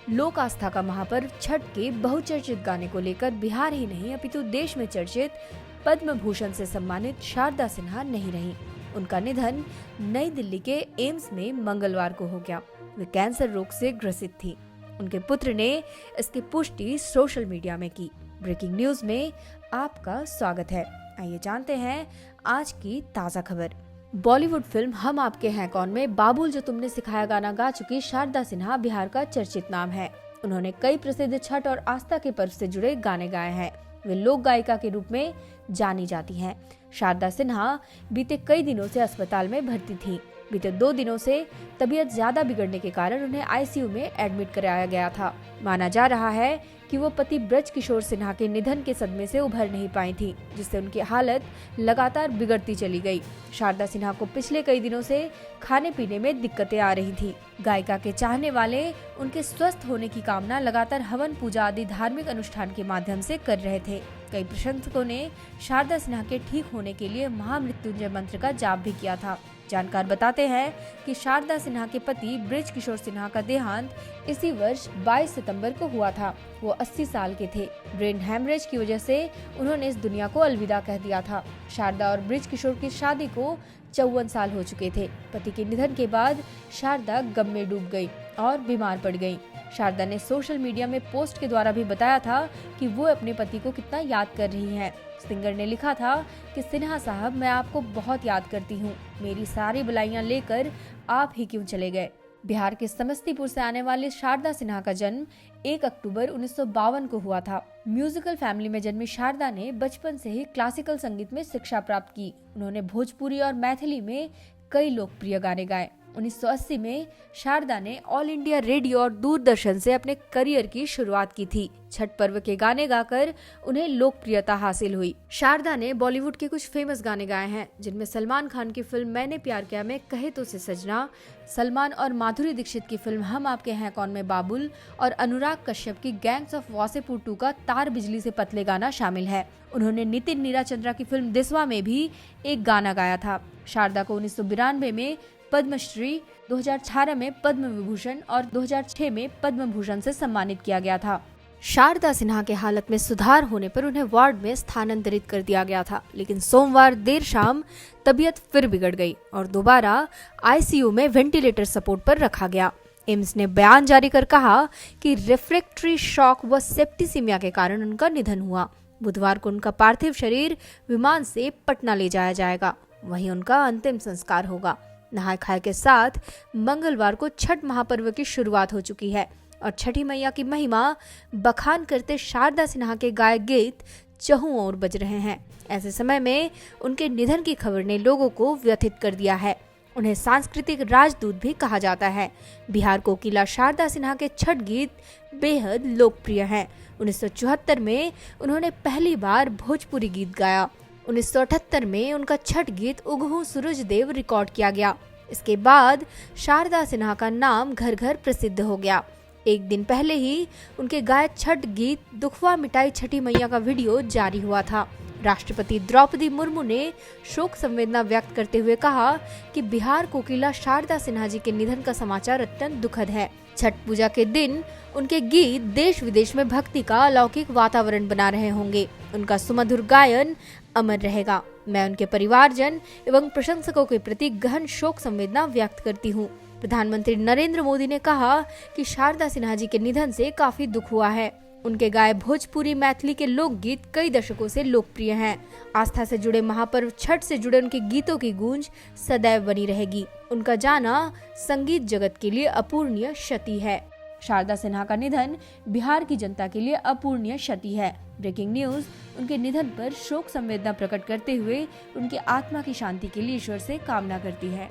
लोक आस्था का महापर्व छठ के बहुचर्चित गाने को लेकर बिहार ही नहीं अपितु देश में चर्चित पद्म भूषण से सम्मानित शारदा सिन्हा नहीं रही। उनका निधन नई दिल्ली के एम्स में मंगलवार को हो गया। वे कैंसर रोग से ग्रसित थी। उनके पुत्र ने इसकी पुष्टि सोशल मीडिया में की। ब्रेकिंग न्यूज में आपका स्वागत है। आइए जानते हैं आज की ताजा खबर। बॉलीवुड फिल्म हम आपके हैं कौन में बाबुल जो तुमने सिखाया गाना गा चुकी शारदा सिन्हा बिहार का चर्चित नाम है। उन्होंने कई प्रसिद्ध छठ और आस्था के पर्व से जुड़े गाने गाए हैं। वे लोक गायिका के रूप में जानी जाती हैं। शारदा सिन्हा बीते कई दिनों से अस्पताल में भर्ती थी। बीते 2 दिनों से तबीयत ज्यादा बिगड़ने के कारण उन्हें आईसीयू में एडमिट कराया गया था। माना जा रहा है कि वो पति ब्रज किशोर सिन्हा के निधन के सदमे से उभर नहीं पाई थी, जिससे उनकी हालत लगातार बिगड़ती चली गई। शारदा सिन्हा को पिछले कई दिनों से खाने पीने में दिक्कतें आ रही थी। गायिका के चाहने वाले उनके स्वस्थ होने की कामना लगातार हवन पूजा आदि धार्मिक अनुष्ठान के माध्यम से कर रहे थे। कई प्रशंसकों ने शारदा सिन्हा के ठीक होने के लिए महामृत्युंजय मंत्र का जाप भी किया था। जानकार बताते हैं कि शारदा सिन्हा के पति ब्रज किशोर सिन्हा का देहांत इसी वर्ष 22 सितंबर को हुआ था। वो 80 साल के थे। ब्रेन हैमरेज की वजह से उन्होंने इस दुनिया को अलविदा कह दिया था। शारदा और ब्रज किशोर की शादी को 54 साल हो चुके थे। पति के निधन के बाद शारदा गम में डूब गई और बीमार पड़ गई। शारदा ने सोशल मीडिया में पोस्ट के द्वारा भी बताया था कि वो अपने पति को कितना याद कर रही हैं। सिंगर ने लिखा था कि सिन्हा साहब, मैं आपको बहुत याद करती हूँ। मेरी सारी बलाइयाँ लेकर आप ही क्यों चले गए। बिहार के समस्तीपुर से आने वाली शारदा सिन्हा का जन्म 1 अक्टूबर 1952 को हुआ था। म्यूजिकल फैमिली में जन्मी शारदा ने बचपन से ही क्लासिकल संगीत में शिक्षा प्राप्त की। उन्होंने भोजपुरी और मैथिली में कई लोकप्रिय गाने गाए। 1980 में शारदा ने ऑल इंडिया रेडियो और दूरदर्शन से अपने करियर की शुरुआत की थी। छठ पर्व के गाने गाकर उन्हें लोकप्रियता हासिल हुई। शारदा ने बॉलीवुड के कुछ फेमस गाने गाए हैं, जिनमें सलमान खान की फिल्म मैंने प्यार किया में कहे तो से सजना, सलमान और माधुरी दीक्षित की फिल्म हम आपके हैं कौन में बाबुल और अनुराग कश्यप की गैंग्स ऑफ वासेपुर 2 का तार बिजली से पतले गाना शामिल है। उन्होंने नितिन नीराचंद्रा की फिल्म दिस्वा में भी एक गाना गाया था। शारदा को 1992 में पद्मश्री, 2018 में पद्म विभूषण और 2006 में पद्म भूषण से सम्मानित किया गया था। शारदा सिन्हा के हालत में सुधार होने पर उन्हें वार्ड में स्थानांतरित कर दिया गया था, लेकिन सोमवार देर शाम तबीयत फिर बिगड़ गई और दोबारा आईसीयू में वेंटिलेटर सपोर्ट पर रखा गया। एम्स ने बयान जारी कर कहा कि रिफ्रैक्टरी शॉक व सेप्टिसिमिया के कारण उनका निधन हुआ। बुधवार को उनका पार्थिव शरीर विमान से पटना ले जाया जाएगा। वहीं उनका अंतिम संस्कार होगा। नहाय खाए के साथ मंगलवार को छठ महापर्व की शुरुआत हो चुकी है और छठी मैया की महिमा बखान करते शारदा सिन्हा के गाए गीत चहुं ओर बज रहे हैं। ऐसे समय में उनके निधन की खबर ने लोगों को व्यथित कर दिया है। उन्हें सांस्कृतिक राजदूत भी कहा जाता है। बिहार कोकिला शारदा सिन्हा के छठ गीत बेहद लोकप्रिय हैं। 1974 में उन्होंने पहली बार भोजपुरी गीत गाया। 1978 में उनका छठ गीत उगहू सूरज देव रिकॉर्ड किया गया। इसके बाद शारदा सिन्हा का नाम घर घर प्रसिद्ध हो गया। एक दिन पहले ही उनके गाए छठ गीत दुखवा मिटाई छठी मैया का वीडियो जारी हुआ था। राष्ट्रपति द्रौपदी मुर्मू ने शोक संवेदना व्यक्त करते हुए कहा कि बिहार कोकिला शारदा सिन्हा जी के निधन का समाचार अत्यंत दुखद है। छठ पूजा के दिन उनके गीत देश विदेश में भक्ति का अलौकिक वातावरण बना रहे होंगे। उनका सुमधुर गायन अमर रहेगा। मैं उनके परिवारजन एवं प्रशंसकों के प्रति गहन शोक संवेदना व्यक्त करती हूँ। प्रधानमंत्री नरेंद्र मोदी ने कहा कि शारदा सिन्हा जी के निधन से काफी दुख हुआ है। उनके गाए भोजपुरी मैथिली के लोकगीत कई दशकों से लोकप्रिय हैं। आस्था से जुड़े महापर्व छठ से जुड़े उनके गीतों की गूंज सदैव बनी रहेगी। उनका जाना संगीत जगत के लिए अपूर्णीय क्षति है। शारदा सिन्हा का निधन बिहार की जनता के लिए अपूर्णीय क्षति है। ब्रेकिंग न्यूज उनके निधन पर शोक संवेदना प्रकट करते हुए उनकी आत्मा की शांति के लिए ईश्वर से कामना करती है।